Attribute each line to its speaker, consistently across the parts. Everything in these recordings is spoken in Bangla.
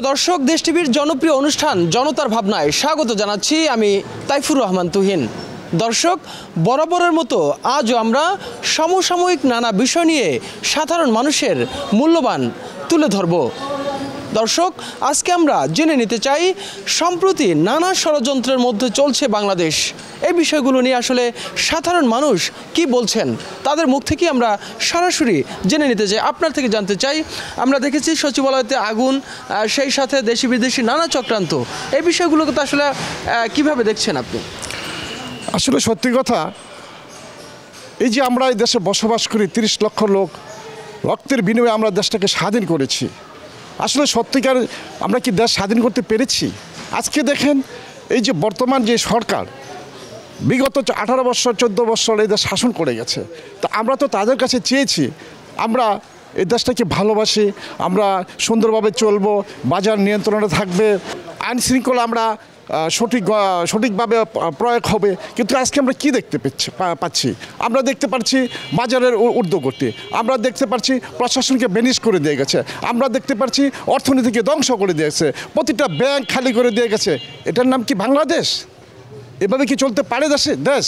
Speaker 1: দর্শক, দেশ টিভির জনপ্রিয় অনুষ্ঠান জনতার ভাবনায় স্বাগত জানাচ্ছি আমি তাইফুর রহমান তুহিন। দর্শক, বরাবরের মতো আজও আমরা সমসাময়িক নানা বিষয় নিয়ে সাধারণ মানুষের মূল্যবান তুলে ধরব। দর্শক, আজকে আমরা জেনে নিতে চাই সম্প্রতি নানা ষড়যন্ত্রের মধ্যে চলছে বাংলাদেশ। এই বিষয়গুলো নিয়ে আসলে সাধারণ মানুষ কি বলছেন তাদের মুখ থেকে আমরা সরাসরি জেনে নিতে চাই, আপনার থেকে জানতে চাই। আমরা দেখেছি সচিবালয়তে আগুন, সেই সাথে দেশি বিদেশি নানা চক্রান্ত। এই বিষয়গুলোকে তো আসলে কিভাবে দেখছেন আপনি?
Speaker 2: আসলে সত্যি কথা, এই যে আমরা এই দেশে বসবাস করি, 30 লক্ষ লোক রক্তের বিনিময়ে আমরা দেশটাকে স্বাধীন করেছি। আসলে সত্যিকার আমরা কি দেশ স্বাধীন করতে পেরেছি? আজকে দেখেন, এই যে বর্তমান যে সরকার বিগত 18 বছর 14 বছর এই দেশ শাসন করে গেছে, তো আমরা তো তাদের কাছে চেয়েছি আমরা এই দেশটাকে ভালোবাসি, আমরা সুন্দরভাবে চলবো, বাজার নিয়ন্ত্রণে থাকবে, আইন শৃঙ্খলা আমরা সঠিকভাবে প্রয়োগ হবে। কিন্তু আজকে আমরা কি দেখতে পাচ্ছি? আমরা দেখতে পাচ্ছি বাজারের ঊর্ধ্বগতি, আমরা দেখতে পাচ্ছি প্রশাসনকে ভ্যানিশ করে দিয়ে গেছে, আমরা দেখতে পাচ্ছি অর্থনীতিকে ধ্বংস করে দিয়েছে, প্রতিটা ব্যাংক খালি করে দিয়ে গেছে। এটার নাম কি বাংলাদেশ? এভাবে কি চলতে পারে দেশ?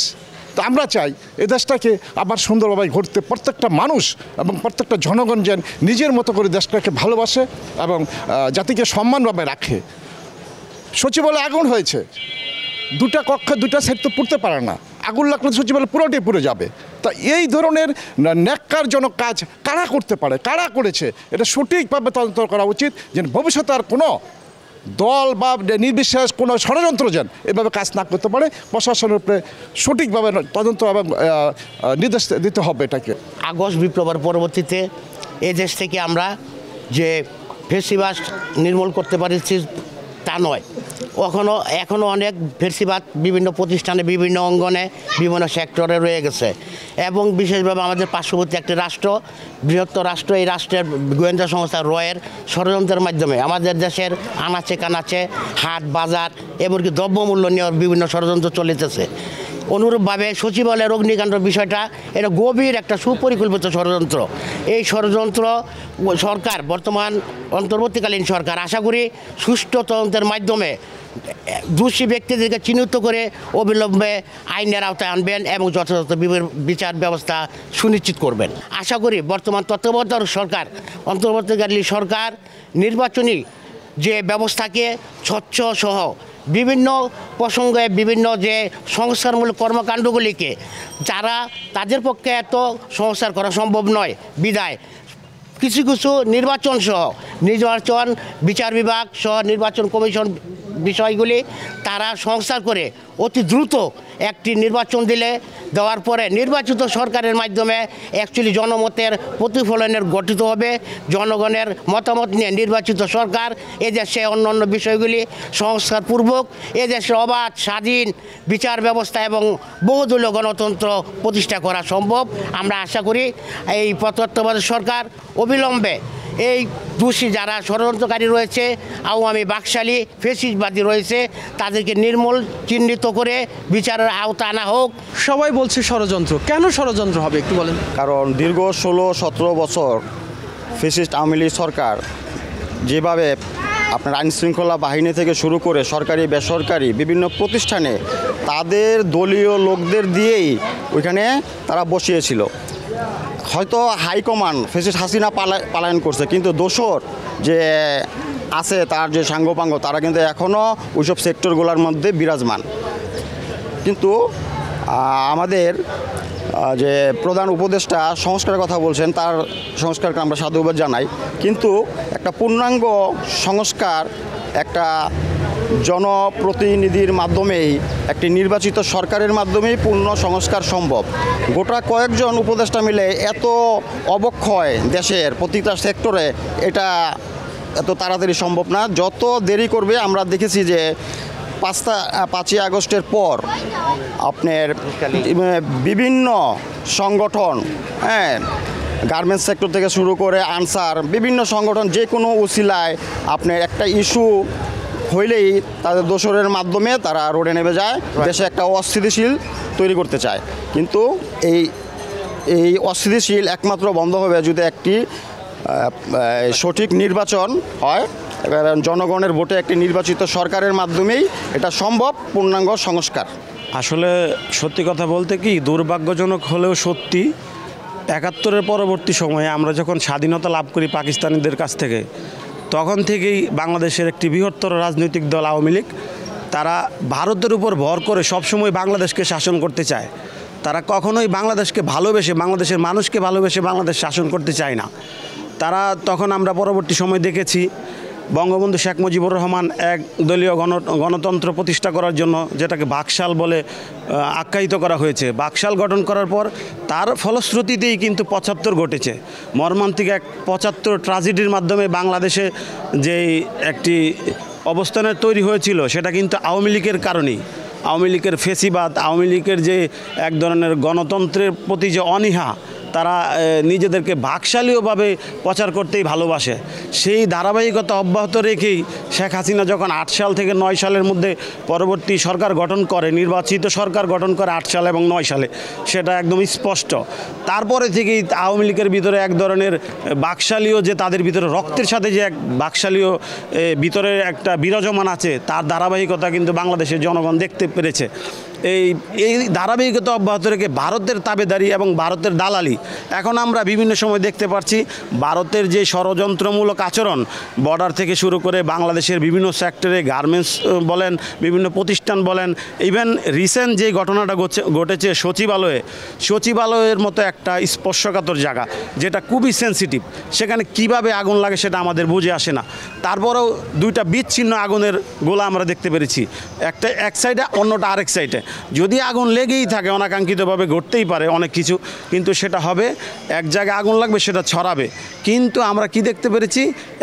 Speaker 2: তো আমরা চাই এই দেশটাকে আবার সুন্দরভাবে ঘুরতে, প্রত্যেকটা মানুষ এবং প্রত্যেকটা জনগণ যেন নিজের মতো করে দেশটাকে ভালোবাসে এবং জাতিকে সম্মানভাবে রাখে। সচিবালয়ে আগুন হয়েছে, 2টা কক্ষে 2টা সেট তো পুড়তে পারে না, আগুন লাগলে সচিবালয় পুরোটাই পুড়ে যাবে। তা এই ধরনের ন্যাক্কারজনক কাজ কারা করতে পারে, কারা করেছে, এটা সঠিকভাবে তদন্ত করা উচিত, যেন ভবিষ্যতে আর কোনো দল বা নির্বিশেষ কোনো ষড়যন্ত্র যেন এভাবে কাজ না করতে পারে। প্রশাসনের উপরে সঠিকভাবে তদন্ত এবং নির্দেশ দিতে হবে এটাকে।
Speaker 3: আগস্ট বিপ্লবের পরবর্তীতে এই দেশ থেকে আমরা যে ফ্যাসিবাদ নির্মূল করতে পারছি তা নয়, এখনও অনেক ফ্যাসিবাদ বিভিন্ন প্রতিষ্ঠানে, বিভিন্ন অঙ্গনে, বিভিন্ন সেক্টরে রয়ে গেছে। এবং বিশেষভাবে আমাদের পার্শ্ববর্তী একটি রাষ্ট্র, বৃহত্তর রাষ্ট্র, এই রাষ্ট্রের গোয়েন্দা সংস্থা রয়ের ষড়যন্ত্রের মাধ্যমে আমাদের দেশের আনাচে কানাচে হাট বাজার এমনকি দ্রব্যমূল্য নিয়ে বিভিন্ন ষড়যন্ত্র চলিতেছে। অনুরূপভাবে সচিবালয়ের অগ্নিকাণ্ড বিষয়টা এটা গভীর একটা সুপরিকল্পিত ষড়যন্ত্র। এই ষড়যন্ত্র সরকার, বর্তমান অন্তর্বর্তীকালীন সরকার আশা করি সুষ্ঠু তদন্তের মাধ্যমে দোষী ব্যক্তিদেরকে চিহ্নিত করে অবিলম্বে আইনের আওতায় আনবেন এবং যথাযথ বিচার ব্যবস্থা সুনিশ্চিত করবেন। আশা করি বর্তমান তত্ত্বাবধায়ক সরকার, অন্তর্বর্তীকালীন সরকার নির্বাচনী যে ব্যবস্থাকে স্বচ্ছ সহ বিভিন্ন প্রসঙ্গে বিভিন্ন যে সংস্কারমূলক কর্মকাণ্ডগুলিকে তাদের পক্ষে এত সংস্কার করা সম্ভব নয় বিধায় কিছু নির্বাচন বিচার বিভাগ সহ নির্বাচন কমিশন বিষয়গুলি তারা সংস্কার করে অতি দ্রুত একটি নির্বাচন দেওয়ার পরে নির্বাচিত সরকারের মাধ্যমে অ্যাকচুয়ালি জনমতের প্রতিফলনের গঠিত হবে। জনগণের মতামত নিয়ে নির্বাচিত সরকার এদেশে অন্যান্য বিষয়গুলি সংস্কারপূর্বক এদেশে অবাধ স্বাধীন বিচার ব্যবস্থা এবং বহুদলীয় গণতন্ত্র প্রতিষ্ঠা করা সম্ভব। আমরা আশা করি এই তত্ত্বাবধায়ক সরকার অবিলম্বে এই দোষী যারা ষড়যন্ত্রকারী রয়েছে, আওয়ামী বাকশালী ফ্যাসিস্টবাদী রয়েছে, তাদেরকে নির্মূল চিহ্নিত করে বিচারের আওতা আনা হোক।
Speaker 1: সবাই বলছে ষড়যন্ত্র, কেন ষড়যন্ত্র হবে একটু বলেন?
Speaker 4: কারণ দীর্ঘ 16-17 বছর ফ্যাসিস্ট আওয়ামী লীগ সরকার যেভাবে আপনার আইন শৃঙ্খলা বাহিনী থেকে শুরু করে সরকারি বেসরকারি বিভিন্ন প্রতিষ্ঠানে তাদের দলীয় লোকদের দিয়েই ওইখানে তারা বসিয়েছিল। হয়তো হাইকমান্ড ফ্যাসিস্ট হাসিনা পলায়ন করছে, কিন্তু দোসর যে আছে তার যে সাঙ্গপাঙ্গ তারা কিন্তু এখনও ওইসব সেক্টরগুলোর মধ্যে বিরাজমান। কিন্তু আমাদের যে প্রধান উপদেষ্টা সংস্কারের কথা বলছেন, তার সংস্কারকে আমরা সাধুবাদ জানাই, কিন্তু একটা পূর্ণাঙ্গ সংস্কার একটা জনপ্রতিনিধির মাধ্যমেই, একটি নির্বাচিত সরকারের মাধ্যমেই পূর্ণ সংস্কার সম্ভব। গোটা কয়েকজন উপদেষ্টা মিলে এত অবক্ষয় দেশের প্রতিটা সেক্টরে এটা এত তাড়াতাড়ি সম্ভব না। যত দেরি করবে, আমরা দেখেছি যে 5ই আগস্টের পর আপনার বিভিন্ন সংগঠন, গার্মেন্টস সেক্টর থেকে শুরু করে আনসার, বিভিন্ন সংগঠন যে কোনো উসিলায় আপনার একটা ইস্যু হইলেই তাদের দোসরের মাধ্যমে তারা রোডে নেমে যায়, দেশে একটা অস্থিতিশীল তৈরি করতে চায়। কিন্তু এই অস্থিতিশীল একমাত্র বন্ধ হবে যদি একটি সঠিক নির্বাচন হয় জনগণের ভোটে একটি নির্বাচিত সরকারের মাধ্যমেই এটা সম্ভব পূর্ণাঙ্গ সংস্কার।
Speaker 5: আসলে সত্যি কথা বলতে কি, দুর্ভাগ্যজনক হলেও সত্যি, ৭১-এর পরবর্তী সময়ে আমরা যখন স্বাধীনতা লাভ করি পাকিস্তানিদের কাছ থেকে, তখন থেকেই বাংলাদেশের একটি বৃহত্তর রাজনৈতিক দল আওয়ামী লীগ, তারা ভারতের উপর ভর করে সবসময় বাংলাদেশকে শাসন করতে চায়। তারা কখনোই বাংলাদেশকে ভালোবেসে, বাংলাদেশের মানুষকে ভালোবেসে বাংলাদেশ শাসন করতে চায় না। তারা তখন আমরা পরবর্তী সময় দেখেছি বঙ্গবন্ধু শেখ মুজিবুর রহমান এক দলীয় গণতন্ত্র প্রতিষ্ঠা করার জন্য, যেটাকে বাকশাল বলে আখ্যায়িত করা হয়েছে, বাকশাল গঠন করার পর তার ফলশ্রুতিতেই কিন্তু ৭৫ ঘটেছে। মর্মান্তিক এক ৭৫ ট্র্যাজেডির মাধ্যমে বাংলাদেশে যেই একটি অবস্থানের তৈরি হয়েছিল, সেটা কিন্তু আওয়ামী লীগের কারণেই। আওয়ামী লীগের ফেসিবাদ, আওয়ামী লীগের যে এক ধরনের গণতন্ত্রের প্রতি যে অনীহা, তারা নিজেদেরকে বাকশালীয়ভাবে প্রচার করতেই ভালোবাসে। সেই ধারাবাহিকতা অব্যাহত রেখেই শেখ হাসিনা যখন ৮ সাল থেকে ৯ সালের মধ্যে পরবর্তী সরকার গঠন করে, নির্বাচিত সরকার গঠন করে ৮ সালে এবং ৯ সালে, সেটা একদম স্পষ্ট। তারপরে থেকেই আওয়ামী লীগের ভিতরে এক ধরনের বাকশালীয়, যে তাদের ভিতরে রক্তের সাথে যে এক বাকশালীয় ভিতরে একটা বিরাজমান আছে, তার ধারাবাহিকতা কিন্তু বাংলাদেশের জনগণ দেখতে পেরেছে। এই ধারাবাহিকতা অব্যাহত রেখে ভারতের তাবেদারি এবং ভারতের দালালি এখন আমরা বিভিন্ন সময় দেখতে পাচ্ছি। ভারতের যে ষড়যন্ত্রমূলক আচরণ, বর্ডার থেকে শুরু করে বাংলাদেশের বিভিন্ন সেক্টরে, গার্মেন্টস বলেন, বিভিন্ন প্রতিষ্ঠান বলেন, ইভেন রিসেন্ট যে ঘটনাটা ঘটেছে সচিবালয়ের মতো একটা স্পর্শকাতর জায়গা, যেটা খুবই সেন্সিটিভ, সেখানে কিভাবে আগুন লাগে সেটা আমাদের বুঝে আসে না। তারপরেও দুইটা বিচ্ছিন্ন আগুনের গোলা আমরা দেখতে পেরেছি, একটা এক সাইডে, অন্যটা আরেক সাইডে। যদি আগুন লেগেই থাকে, অনাকাঙ্ক্ষিতভাবে ঘটতেই পারে অনেক কিছু, কিন্তু সেটা হবে, এক জায়গায় আগুন লাগবে, সেটা ছড়াবে। কিন্তু আমরা কি দেখতে পেরেছি,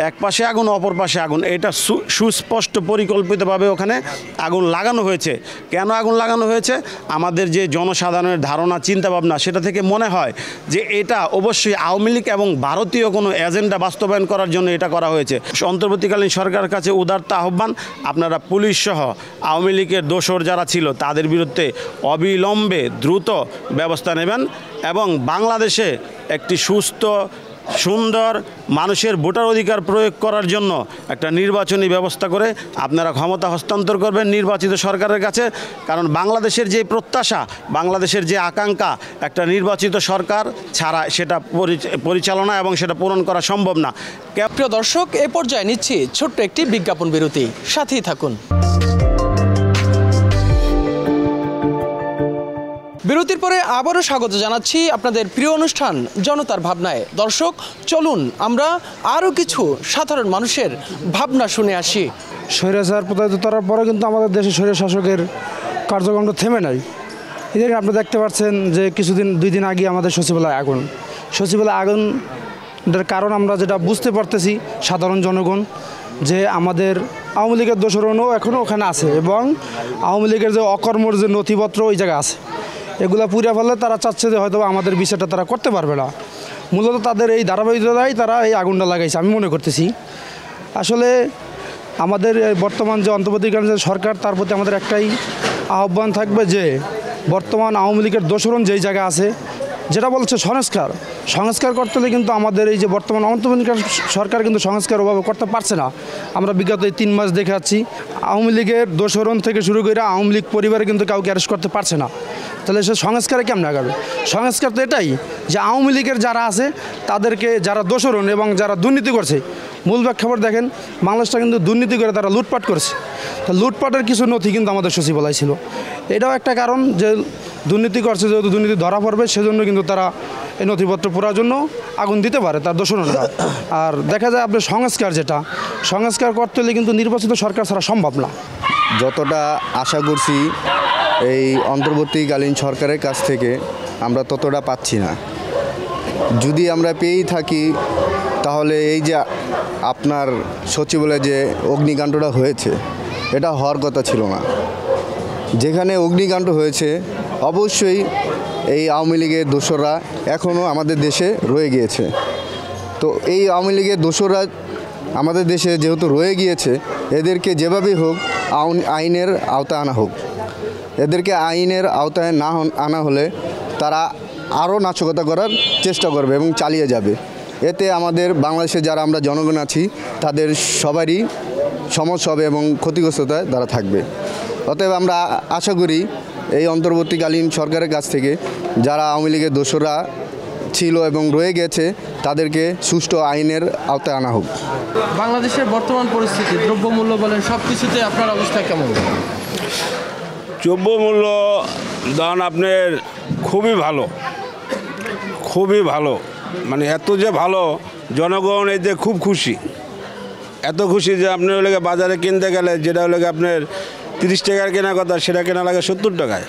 Speaker 5: এক পাশে আগুন, অপর পাশে আগুন, এটা সুস্পষ্ট পরিকল্পিতভাবে ওখানে আগুন লাগানো হয়েছে। কেন আগুন লাগানো হয়েছে? আমাদের যে জনসাধারণের ধারণা, চিন্তাভাবনা, সেটা থেকে মনে হয় যে এটা অবশ্যই আওয়ামী লীগ এবং ভারতীয় কোনো এজেন্ডা বাস্তবায়ন করার জন্য এটা করা হয়েছে। অন্তর্বর্তীকালীন সরকারের কাছে উদারতা আহ্বান, আপনারা পুলিশ সহ আওয়ামী লীগের দোসর যারা ছিল তাদের বিরুদ্ধে অবিলম্বে দ্রুত ব্যবস্থা নেবেন এবং বাংলাদেশে একটি সুস্থ, সুন্দর মানুষের ভোটার অধিকার প্রয়োগ করার জন্য একটা নির্বাচনী ব্যবস্থা করে আপনারা ক্ষমতা হস্তান্তর করবেন নির্বাচিত সরকারের কাছে। কারণ বাংলাদেশের যে প্রত্যাশা, বাংলাদেশের যে আকাঙ্ক্ষা, একটা নির্বাচিত সরকার ছাড়া সেটা পরিচালনা এবং সেটা পূরণ করা সম্ভব না।
Speaker 1: প্রিয় দর্শক, এ পর্যায়ে নিচ্ছি ছোট্ট একটি বিজ্ঞাপন বিরতি, সাথেই থাকুন। বিরতির পরে আবারও স্বাগত জানাচ্ছি আপনাদের প্রিয় অনুষ্ঠান জনতার ভাবনায়। দর্শক, চলুন আমরা আরও কিছু সাধারণ মানুষের ভাবনা শুনে আসি।
Speaker 6: স্বৈরাচার প্রতিহত করার পরে কিন্তু আমাদের দেশে স্বৈর শাসকের কার্যক্রমটা থেমে নাই। এদের আপনি দেখতে পাচ্ছেন যে দুই দিন আগে আমাদের সচিবালয় আগুনের কারণ আমরা যেটা বুঝতে পারতেছি সাধারণ জনগণ, যে আমাদের আওয়ামী লীগের দোসরও এখনও ওখানে আছে এবং আওয়ামী লীগের যে অকর্মর যে নথিপত্র ওই জায়গায় আছে, এগুলো পুড়ে ফেললে তারা চাচ্ছে যে হয়তো আমাদের বিষয়টা তারা করতে পারবে না। মূলত তাদের এই ধারাবাহিকতায় তারা এই আগুনটা লাগাইছে আমি মনে করতেছি। আসলে আমাদের বর্তমান যে অন্তর্বর্তীকালীন যে সরকার, তার প্রতি আমাদের একটাই আহ্বান থাকবে যে বর্তমান আওয়ামী লীগের দোসরণ যেই জায়গা আছে, যেটা বলছে সংস্কার করতে হলে কিন্তু আমাদের এই যে বর্তমান অন্তর্বর্তীকালীন সরকার কিন্তু সংস্কার ওভাবে করতে পারছে না। আমরা বিগত এই 3 মাস দেখে যাচ্ছি আওয়ামী লীগের দোসরণ থেকে শুরু করে আওয়ামী লীগ পরিবারে কিন্তু কাউকে অ্যারেস্ট করতে পারছে না। তাহলে সে সংস্কারে কেমন আগাবে? সংস্কার তো এটাই যে আওয়ামী লীগের যারা আছে তাদেরকে, যারা দোসরণ এবং যারা দুর্নীতি করছে, মূল প্রেক্ষাপট দেখেন, বাংলাদেশটা কিন্তু দুর্নীতি করে তারা লুটপাট করেছে। তো লুটপাটের কিছু নথি কিন্তু আমাদের সচিবালয় ছিল। এটাও একটা কারণ যে দুর্নীতি করছে, যেহেতু দুর্নীতি ধরা পড়বে সেজন্য কিন্তু তারা এই নথিপত্র পড়ার জন্য আগুন দিতে পারে তার দোষণরা। আর দেখা যায় আপনার সংস্কার করতে হলে কিন্তু নির্বাচিত সরকার ছাড়া সম্ভব না।
Speaker 7: যতটা আশা করছি এই অন্তর্বর্তীকালীন সরকারের কাছ থেকে আমরা ততটা পাচ্ছি না। যদি আমরা পেয়েই থাকি তাহলে এই যে আপনার সচিবালয়ে যে অগ্নিকাণ্ডটা হয়েছে, এটা হওয়ার কথা ছিল না। যেখানে অগ্নিকাণ্ড হয়েছে অবশ্যই এই আওয়ামী লীগের দোসররা এখনও আমাদের দেশে রয়ে গিয়েছে। তো এই আওয়ামী লীগের দোসররা আমাদের দেশে যেহেতু রয়ে গিয়েছে, এদেরকে যেভাবেই হোক আইনের আওতায় আনা হোক। এদেরকে আইনের আওতায় না আনা হলে তারা আরও নাশকতা করার চেষ্টা করবে এবং চালিয়ে যাবে। এতে আমাদের বাংলাদেশে যারা আমরা জনগণ আছি তাদের সবারই সমস্যা হবে এবং ক্ষতিগ্রস্ততায় তারা থাকবে। অতএব আমরা আশা করি এই অন্তর্বর্তীকালীন সরকারের কাছ থেকে যারা আওয়ামী লীগের দোসররা ছিল এবং রয়ে গেছে তাদেরকে সুষ্ঠু আইনের আওতায় আনা হোক।
Speaker 1: বাংলাদেশের বর্তমান পরিস্থিতি, দ্রব্যমূল্য বলেন, সব কিছুতে আপনার অবস্থা কেমন?
Speaker 5: দ্রব্যমূল্য দাম আপনার খুবই ভালো, মানে এত যে ভালো, জনগণ এতে খুব খুশি, এত খুশি যে আপনার ওগুলোকে বাজারে কিনতে গেলে যেটা ওগুলোকে আপনার 30 টাকার কেনা কথা সেটা কেনা লাগে 70 টাকায়।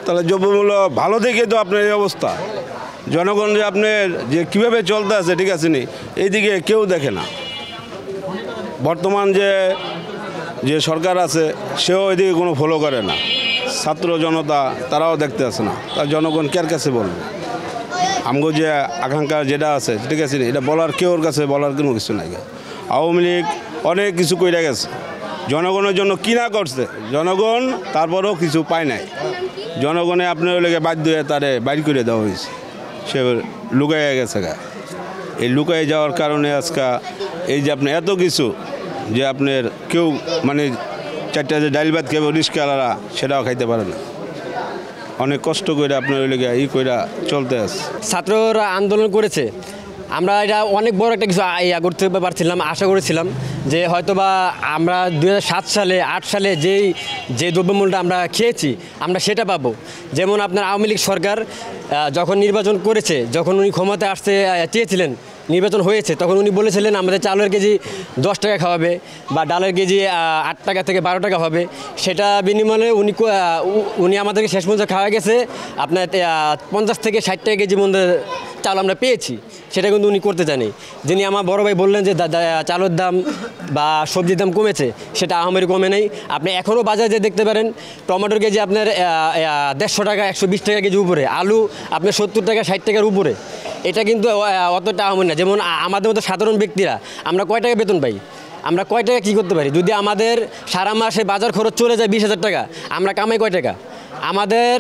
Speaker 5: তাহলে দ্রব্যমূল্য ভালো দেখে তো আপনার এই অবস্থা। জনগণ যে আপনার যে কীভাবে চলতে আছে, ঠিক আছে নি, এইদিকে কেউ দেখে না। বর্তমান যে সরকার আছে সেও এদিকে কোনো ফলো করে না। ছাত্র জনতা তারাও দেখতে আসে না। তার জনগণ কার কাছে বলবে? আমগো যে আকাঙ্ক্ষা যেটা আছে, ঠিক আছে, এটা বলার কেউর কাছে বলার কোনো কিছু নাই। আওয়ামী লীগ অনেক কিছু কইরা গেছে, জনগণের জন্য কি না করছে জনগণ, তারপরেও কিছু পায় নাই। জনগণে আপনার লেগে বাধ্য হয়ে তারে বাইর করে দেওয়া হয়েছে, সে লুকাইয়া গেছে গা। এই লুকাই যাওয়ার কারণে আজকে এই যে আপনি এত কিছু যে আপনার কেউ মানে 4টা যে ডাইল ভাত খাবে রিস্কাওয়ালারা সেটাও খাইতে পারে না। অনেক কষ্ট করে আপনার ওই লেগে কইরা চলতে আছে।
Speaker 8: ছাত্ররা আন্দোলন করেছে, আমরা এটা অনেক বড় একটা কিছু করতে পারছিলাম, আশা করেছিলাম যে হয়তোবা আমরা 2007 সালে 8 সালে যে দ্রব্যমূল্যটা আমরা খেয়েছি আমরা সেটা পাবো। যেমন আপনার আওয়ামী লীগ সরকার যখন নির্বাচন করেছে, যখন উনি ক্ষমতায় আসতে চেয়েছিলেন, নির্বাচন হয়েছে, তখন উনি বলেছিলেন আমাদের চালের কেজি 10 টাকা খাওয়াবে বা ডালের কেজি 8 টাকা থেকে 12 টাকা হবে। সেটা বিনিময়ে উনি আমাদেরকে শেষ পর্যন্ত খাওয়া গেছে আপনার 50 থেকে 60 টাকা কেজি মধ্যে চাল আমরা পেয়েছি। সেটা কিন্তু উনি করতে চাননি। যিনি আমার বড় ভাই বললেন যে চালের দাম বা সবজির দাম কমেছে, সেটা আহামরি কমে নেই। আপনি এখনও বাজারে যে দেখতে পারেন টমেটোর কেজি আপনার 150 টাকা 120 টাকা কেজি উপরে, আলু আপনার 70 টাকা 60 টাকার উপরে। এটা কিন্তু অতটা আহামরি না। যেমন আমাদের মতো সাধারণ ব্যক্তিরা আমরা কয় টাকা বেতন পাই, আমরা কয় টাকা কী করতে পারি? যদি আমাদের সারা মাসে বাজার খরচ চলে যায় 20,000 টাকা, আমরা কামাই কয় টাকা? আমাদের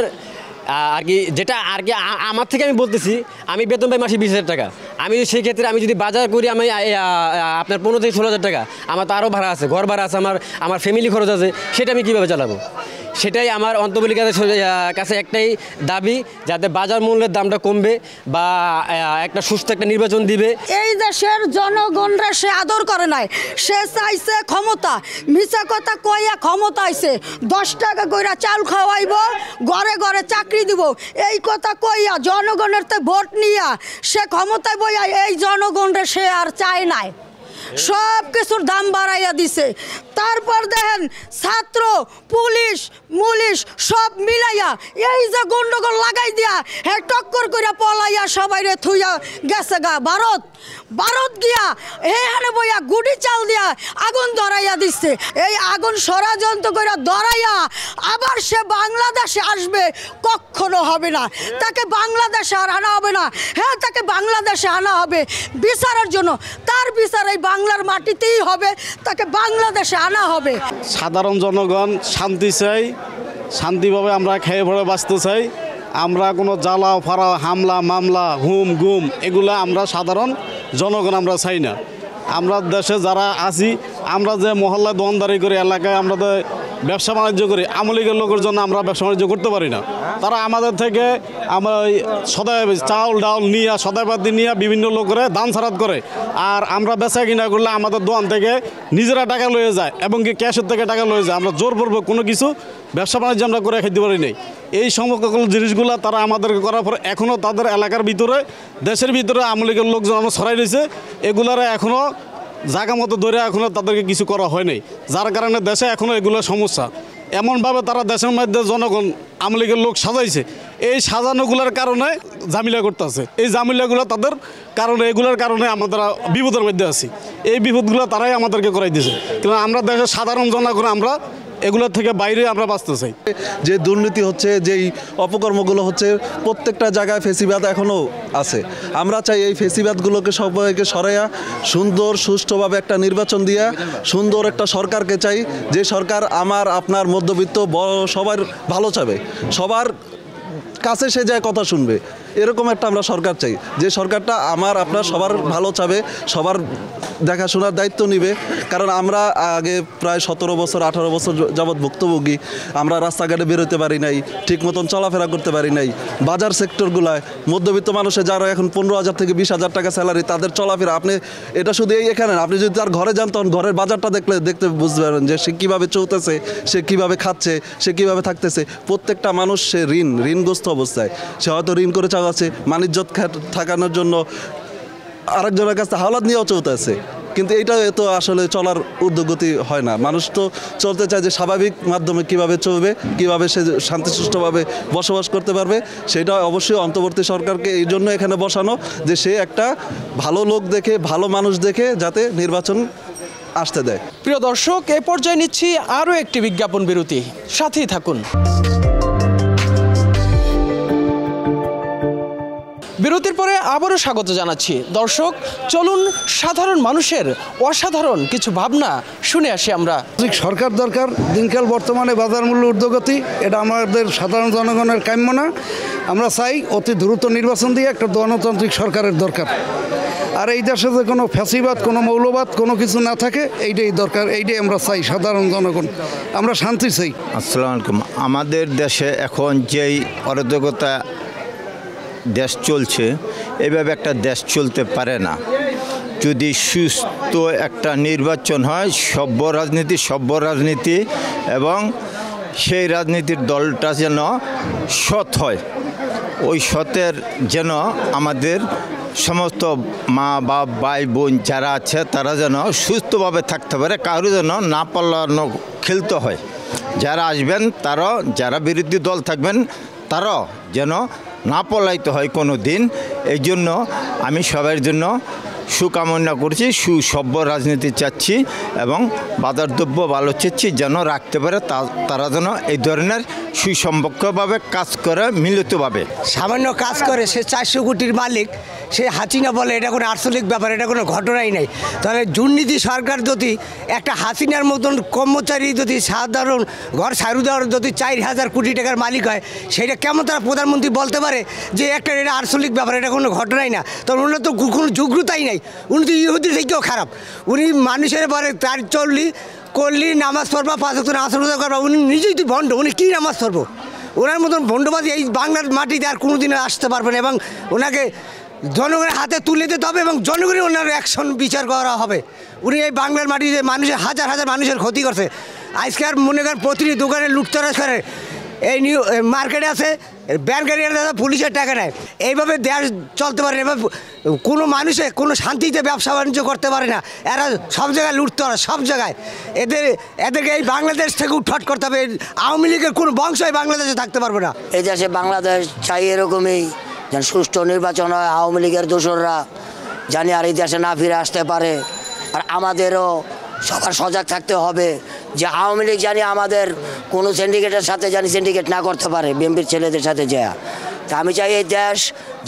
Speaker 8: আর কি যেটা আর কি আমার থেকে আমি বলতেছি, আমি বেতন পাই মাসে 20,000 টাকা। আমি সেই ক্ষেত্রে আমি যদি বাজার করি আমি আপনার 15 থেকে 16,000 টাকা, আমার তো আরও ভাড়া আছে, ঘর ভাড়া আছে, আমার ফ্যামিলি খরচ আছে, সেটা আমি কীভাবে চালাবো? সেটাই আমার অন্তর্বর্তীর কাছে একটাই দাবি, যাতে বাজার মূল্যের দামটা কমবে বা একটা সুস্থ একটা নির্বাচন দিবে।
Speaker 9: এই দেশের জনগণরা সে আদর করে নাই, সে চাইছে ক্ষমতা। মিছা কথা কইয়া ক্ষমতা আইছে, 10 টাকা কইরা চাল খাওয়াইব, ঘরে ঘরে চাকরি দিব, এই কথা কইয়া জনগণের তো ভোট নিয়া সে ক্ষমতায় বইয়া এই জনগণরা সে আর চায় নাই। সব কিছুর দাম বাড়াইয়া দিছে। তারপর দেখেন ছাত্র পুলিশ সব মিলাইয়া এই যে গন্ডগোল লাগাই দিয়া হ্যাঁ টক্কর করে পলাইয়া সবাই রে থুইয়া গেছে গা ভারত গিয়া এখানে বইয়া গুড়ি চাল দিয়া আগুন ধরাইয়া দিচ্ছে। এই আগুন ষড়যন্ত্র করে ধরাইয়া আবার সে বাংলাদেশে আসবে, কখনো হবে না। তাকে বাংলাদেশে আর আনা হবে না। হ্যাঁ, তাকে বাংলাদেশে আনা হবে বিচারের জন্য, তার বিচার এই বাংলার মাটিতেই হবে, তাকে বাংলাদেশে আনা হবে।
Speaker 10: সাধারণ জনগণ শান্তি চাই, শান্তিভাবে আমরা খেয়ে পড়ে বাঁচতে চাই। আমরা কোনো জ্বালা ফাড়া হামলা মামলা হুম গুম এগুলো আমরা সাধারণ জনগণ আমরা চাই না। আমরা দেশে যারা আছি, আমরা যে মহল্লায় দোকানদারি করি, এলাকায় আমরা ব্যবসা বাণিজ্য করি, আওয়ামী লীগের লোকের জন্য আমরা ব্যবসা বাণিজ্য করতে পারি না। তারা আমাদের থেকে আমরা সদাই চাউল ডাউল নিয়ে সদাইপাতি নিয়ে বিভিন্ন লোকেরা দান সারাত করে, আর আমরা বেচা কিনা করলে আমাদের দোকান থেকে নিজেরা টাকা লয়ে যায় এবং কি ক্যাশের থেকে টাকা লয়ে যায়। আমরা জোরপূর্বক কোনো কিছু ব্যবসা বাণিজ্য আমরা করে খেতে পারি নাই। এই সমস্ত জিনিসগুলো তারা আমাদেরকে করার পর এখনও তাদের এলাকার ভিতরে দেশের ভিতরে আওয়ামী লীগের লোকজন আমরা ছড়াই রয়েছে, এগুলারা এখনও জায়গা মতো ধরে এখনও তাদেরকে কিছু করা হয় নাই, যার কারণে দেশে এখনও এগুলো সমস্যা। এমনভাবে তারা দেশের মধ্যে জনগণ আওয়ামী লীগের লোক সাজাইছে, এই সাজানোগুলোর কারণে ঝামেলা করতেছে। এই ঝামেলাগুলো তাদের কারণে, এগুলোর কারণে আমরা বিপদের মধ্যে আছি। এই বিপদগুলো তারাই আমাদেরকে করাই দিয়েছে, কিন্তু আমরা দেশের সাধারণ জনগণ আমরা এগুলোর থেকে বাইরে আমরা বাঁচতে চাই।
Speaker 11: যে দুর্নীতি হচ্ছে, যেই অপকর্মগুলো হচ্ছে, প্রত্যেকটা জায়গায় ফেসিবাদ এখনও আছে। আমরা চাই এই ফেসিবাদগুলোকে সবাইকে সরাইয়া সুন্দর সুষ্ঠুভাবে একটা নির্বাচন দিয়া সুন্দর একটা সরকারকে চাই, যে সরকার আমার আপনার মধ্যবিত্ত সবার ভালো চাবে, সবার কাছে সে যায় কথা শুনবে। এরকম একটা আমরা সরকার চাই, যে সরকারটা আপনার সবার ভালো চাবে, সবার দেখাশোনার দায়িত্ব নিবে। কারণ আমরা আগে প্রায় 17 বছর 18 বছর যাবৎ ভুক্তভোগী। আমরা রাস্তাঘাটে বেরোতে পারি নাই, ঠিক মতন চলাফেরা করতে পারি নাই। বাজার সেক্টরগুলায় মধ্যবিত্ত মানুষের যারা এখন 15,000 থেকে 20,000 টাকা স্যালারি, তাদের চলাফেরা আপনি এটা শুধু এখানে না, আপনি যদি তার ঘরে যান তখন ঘরের বাজারটা দেখতে বুঝতে পারেন যে সে কীভাবে চলতেছে, সে কীভাবে খাচ্ছে, সে কীভাবে থাকতেছে। প্রত্যেকটা মানুষ সে ঋণগ্রস্ত অবস্থায়, সে হয়তো ঋণ করে চালাচ্ছে, মানিজ্যত থাকানোর জন্য আরেকজনের কাছে হাওলাত নিয়েও চলতেছে। কিন্তু এইটা তো আসলে চলার উদ্যোগতি হয় না। মানুষ তো চলতে চায় যে স্বাভাবিক মাধ্যমে কিভাবে চলবে, কিভাবে সে শান্তিসুষ্ঠুভাবে বসবাস করতে পারবে। সেটা অবশ্যই অন্তর্বর্তী সরকারকে এই জন্য এখানে বসানো, যে সে একটা ভালো লোক দেখে, ভালো মানুষ দেখে যাতে নির্বাচন আসতে দেয়।
Speaker 1: প্রিয় দর্শক, এ পর্যায়ে নিচ্ছি আরও একটি বিজ্ঞাপন বিরতি, সাথেই থাকুন। বিরতির পরে আবারও স্বাগত জানাচ্ছি। দর্শক, চলুন সাধারণ মানুষের অসাধারণ কিছু ভাবনা শুনে আসি আমরা।
Speaker 12: সরকার দরকার, দিনকাল বর্তমানে বাজার মূল্য ঊর্ধ্বগতি, এটা আমাদের সাধারণ জনগণের কাম্য না। আমরা চাই অতি দ্রুত নির্বাচন দিয়ে একটা গণতান্ত্রিক সরকারের দরকার। আর এই দেশে যে কোনো ফ্যাসিবাদ, কোনো মৌলবাদ, কোনো কিছু না থাকে, এইটাই দরকার। এইটাই আমরা চাই সাধারণ জনগণ, আমরা শান্তি চাই।
Speaker 13: আসসালামু আলাইকুম। আমাদের দেশে এখন যেই অরাজকতা দেশ চলছে, এভাবে একটা দেশ চলতে পারে না। যদি সুস্থ একটা নির্বাচন হয়, সভ্য রাজনীতি এবং সেই রাজনীতির দলটা যেন সৎ হয়, ওই সতের যেন আমাদের সমস্ত মা বাপ ভাই বোন যারা আছে তারা যেন সুস্থভাবে থাকতে পারে, কারো যেন না পাল্লানো খেলতে হয়। যারা আসবেন তারাও, যারা বিরোধী দল থাকবেন তারাও যেন না পলাইতে হয় কোনো দিন। এই জন্য আমি সবার জন্য সুকামনা করছি, সুসভ্য রাজনীতি চাচ্ছি এবং বাজার দ্রব্য ভালো চাচ্ছি যেন রাখতে পারে, তারা যেন এই ধরনের সুসম্পর্কভাবে কাজ করে, মিলিতভাবে।
Speaker 3: সামান্য কাজ করে সে 400 কোটির মালিক, সে হাসিনা বলে এটা কোনো আর্থিক ব্যাপার, এটা কোনো ঘটনাই নাই। তাহলে দুর্নীতি সরকার যদি একটা হাসিনার মতন কর্মচারী যদি সাধারণ ঘর সারু দেওয়ার যদি 4,000 কোটি টাকার মালিক হয়, সেটা কেমন তারা প্রধানমন্ত্রী বলতে পারে যে একটা এটা আর্থিক ব্যাপার, এটা কোনো ঘটনাই না? তখন ওনার তো কোনো যোগ্যতাই নাই। উনি তো ইহুদি থেকেও খারাপ। উনি মানুষের পরে তার করলি নামাজ পড়বা, 5 ওয়াক্ত নামাজ করবা, উনি নিজেই তো ভণ্ড। উনি কী নামাজ পড়বো? ওনার মতন ভণ্ডবাদী এই বাংলার মাটিতে আর কোনোদিন আসতে পারবে না। এবং ওনাকে জনগণের হাতে তুলে দিতে হবে এবং জনগণের ওনার অ্যাকশন বিচার করা হবে। উনি এই বাংলার মাটিতে মানুষের হাজার হাজার মানুষের ক্ষতি করছে। আজকাল মনে করেন প্রতিটি দোকানে লুটতরাজ করে, এই নিউ মার্কেটে আছে ব্যাংকের পুলিশের টাকা নেয়। এইভাবে দেশ চলতে পারে না। এবার কোনো মানুষে কোনো শান্তিতে ব্যবসা বাণিজ্য করতে পারে না। এরা সব জায়গায় লুটতরাজ, সব জায়গায়। এদেরকে এই বাংলাদেশ থেকে উৎখাত করতে হবে। আওয়ামী লীগের কোনো বংশই বাংলাদেশে থাকতে পারবে না।
Speaker 14: এই দেশে বাংলাদেশ চাই এরকমই, যেন সুষ্ঠু নির্বাচন হয়, আওয়ামী লীগের দোসররা জানি আর এই দেশে না ফিরে আসতে পারে। আর আমাদেরও সবার সজাগ থাকতে হবে যে আওয়ামী লীগ জানি আমাদের কোনো সিন্ডিকেটের সাথে জানি সিন্ডিকেট না করতে পারে, বিএনপির ছেলেদের সাথে যায়। তা আমি চাই এই দেশ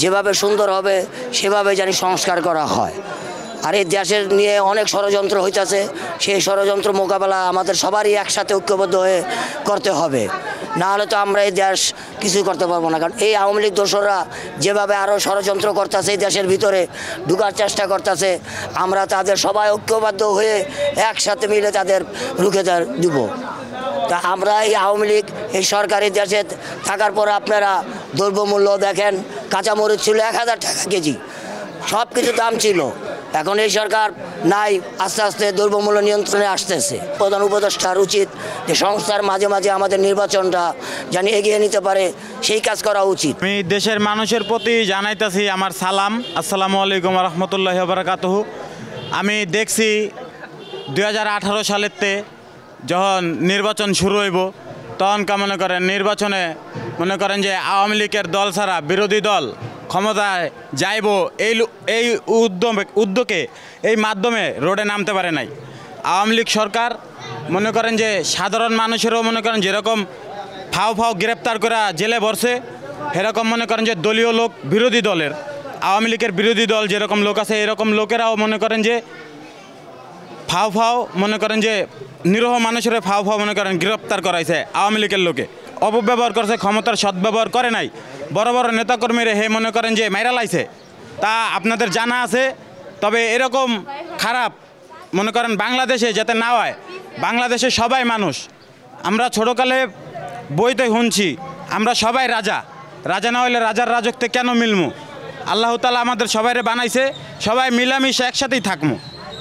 Speaker 14: যেভাবে সুন্দর হবে সেভাবে জানি সংস্কার করা হয়। আর এই দেশের নিয়ে অনেক ষড়যন্ত্র হইতেছে, সেই ষড়যন্ত্র মোকাবেলা আমাদের সবারই একসাথে ঐক্যবদ্ধ হয়ে করতে হবে। না হলে তো আমরা এই দেশ কিছুই করতে পারবো না। কারণ এই আওয়ামী লীগ দোসররা যেভাবে আরও ষড়যন্ত্র করতেছে, এই দেশের ভিতরে ঢুকার চেষ্টা করতেছে, আমরা তাদের সবাই ঐক্যবদ্ধ হয়ে একসাথে মিলে তাদের রুখে দিব। তা আমরা এই আওয়ামী লীগ এই সরকারি দেশে থাকার পর আপনারা দ্রব্যমূল্য দেখেন, কাঁচামরিচ ছিল 1000 টাকা কেজি, সব কিছু দাম ছিল। এখন এই সরকার নাই, আস্তে আস্তে দ্রব্যমূল্য নিয়ন্ত্রণে আসতেছে। প্রধান উপদেষ্টার উচিত যে সংস্থার মাঝে মাঝে আমাদের নির্বাচনটা জানি এগিয়ে নিতে পারে, সেই কাজ করা উচিত।
Speaker 15: আমি দেশের মানুষের প্রতি জানাইতেছি আমার সালাম। আসসালামু আলাইকুম রহমতুল্লাহি ওয়া বারাকাতুহু। আমি দেখছি 2018 সালেতে যখন নির্বাচন শুরু হইব, তখন মনে করেন নির্বাচনে মনে করেন যে আওয়ামী লীগের দল ছাড়া বিরোধী দল ক্ষমতায় যাইব, এই উদ্যোগে এই মাধ্যমে রোডে নামতে পারে নাই। আওয়ামী লীগ সরকার মনে করেন যে সাধারণ মানুষেরও মনে করেন যেরকম ফাও গ্রেপ্তার করে জেলে ভরছে, সেরকম মনে করেন যে দলীয় লোক, বিরোধী দলের আওয়ামী লীগের বিরোধী দল যেরকম লোক আছে, এরকম লোকেরাও মনে করেন যে ফাও মনে করেন যে নিরহ মানুষের ফাও মনে করেন গ্রেপ্তার করাইছে আওয়ামী লীগের লোকে। অপব্যবহার করছে, ক্ষমতার সদ্ব্যবহার করে নাই। বড় বড় নেতাকর্মীরা হে মনে করেন যে মাইরা লাইছে, তা আপনাদের জানা আছে। তবে এরকম খারাপ মনে করেন বাংলাদেশে যাতে না হয়। বাংলাদেশে সবাই মানুষ, আমরা ছোটোকালে বইতে শুনছি আমরা সবাই রাজা, রাজা না হইলে রাজার রাজত্বে কেন মিলমু? আল্লাহ তাআলা আমাদের সবাইরে বানাইছে, সবাই মিলামিশে একসাথেই থাকমু।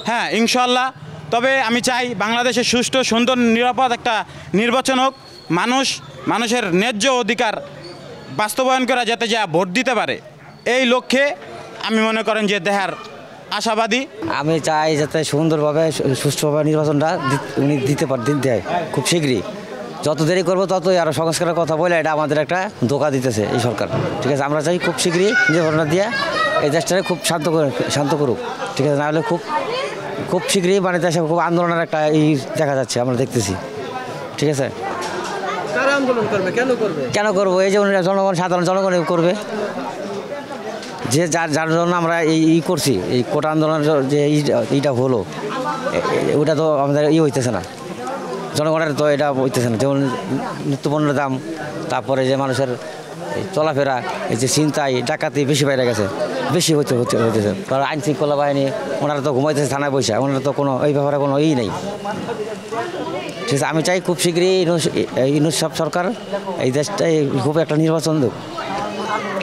Speaker 15: হ্যাঁ, ইনশাল্লাহ। তবে আমি চাই বাংলাদেশে সুষ্ঠু, সুন্দর, নিরাপদ একটা নির্বাচন হোক, মানুষের ন্যায্য অধিকার বাস্তবায়ন করা যাতে যা ভোট দিতে পারে, এই লক্ষ্যে আমি মনে করেন যে দেহার আশাবাদী।
Speaker 16: আমি চাই যাতে সুন্দরভাবে সুষ্ঠুভাবে নির্বাচনটা উনি দেয় খুব শীঘ্রই। যত দেরি করবো ততই আরও সংস্কারের কথা বলে এটা আমাদের একটা ধোঁকা দিতেছে এই সরকার। ঠিক আছে, আমরা চাই খুব শীঘ্রই নির্বাচনটা দিয়ে এই দেশটাকে খুব শান্ত করুক। ঠিক আছে, নাহলে খুব শীঘ্রই মানে দেশে খুব আন্দোলনের একটা দেখা যাচ্ছে, আমরা দেখতেছি। ঠিক আছে,
Speaker 1: কারা আন্দোলন করবে,
Speaker 16: কেন করবো? এই যে জনগণ, সাধারণ জনগণ করবে, যে যার জন্য আমরা এই করছি, এই কোটা আন্দোলনের যে এইটা হলো, ওটা তো আমাদের হইতেছে না, জনগণের তো এটা হইতেছে না। যেমন নিত্যপণ্যের দাম, তারপরে যে মানুষের চলাফেরা, এই যে ছিনতাই ডাকাতি বেশি বাইরে গেছে, বেশি হইতেছে। কারণ আইন শৃঙ্খলা বাহিনী ওনারা তো ঘুমাইতেছে থানায় বসে, ওনারা তো কোনো এই ব্যাপারে কোনো নেই। ঠিক আছে, আমি চাই খুব শীঘ্রই ইউনূস সরকার এই দেশটাই খুব একটা নির্বাচন দেব,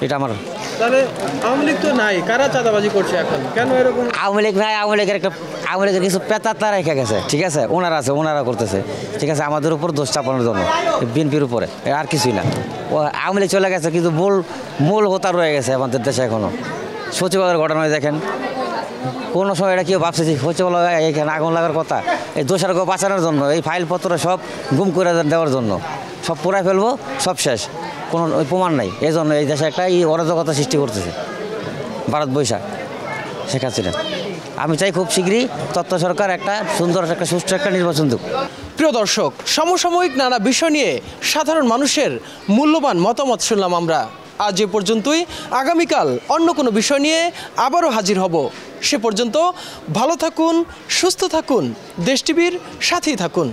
Speaker 16: এটা আমার।
Speaker 1: তাহলে আওয়ামী লীগ তো নাই, কারা চাঁদাবাজি করছে এখন, কেন এরকম?
Speaker 16: আওয়ামী লীগ নাই, আওয়ামী লীগের কিছু পেতাত্তা রেখে গেছে। ঠিক আছে, ওনারা করতেছে। ঠিক আছে, আমাদের উপর দোষ চাপানোর জন্য, বিএনপির উপরে, আর কিছুই না। ও আওয়ামী লীগ চলে গেছে, কিন্তু মূল হোতা রয়ে গেছে আমাদের দেশে এখনও। সচিবালয়ের ঘটনায় দেখেন, কোনো সময় এটা কেউ ভাবছে যে সচিবালয় এখানে আগুন লাগার কথা, এই দোষারোপ বাঁচানোর জন্য, এই ফাইলপত্র সব গুম করে দেওয়ার জন্য, সব পুরাই ফেলবো, সব শেষ, কোনো প্রমাণ নাই। এই জন্য এই দেশে একটা অরাজকতা সৃষ্টি করতেছে ভারত বৈশাখ শেখ হাসিনা। আমি চাই খুব শীঘ্রই তত্ত্ব সরকার একটা সুন্দর, একটা সুষ্ঠু একটা নির্বাচন দেব।
Speaker 1: প্রিয় দর্শক, সমসাময়িক নানা বিষয় নিয়ে সাধারণ মানুষের মূল্যবান মতামত শুনলাম আমরা। আজ এ পর্যন্তই। আগামীকাল অন্য কোনো বিষয় নিয়ে আবারও হাজির হব। সে পর্যন্ত ভালো থাকুন, সুস্থ থাকুন, দেশ টিভির সাথেই থাকুন।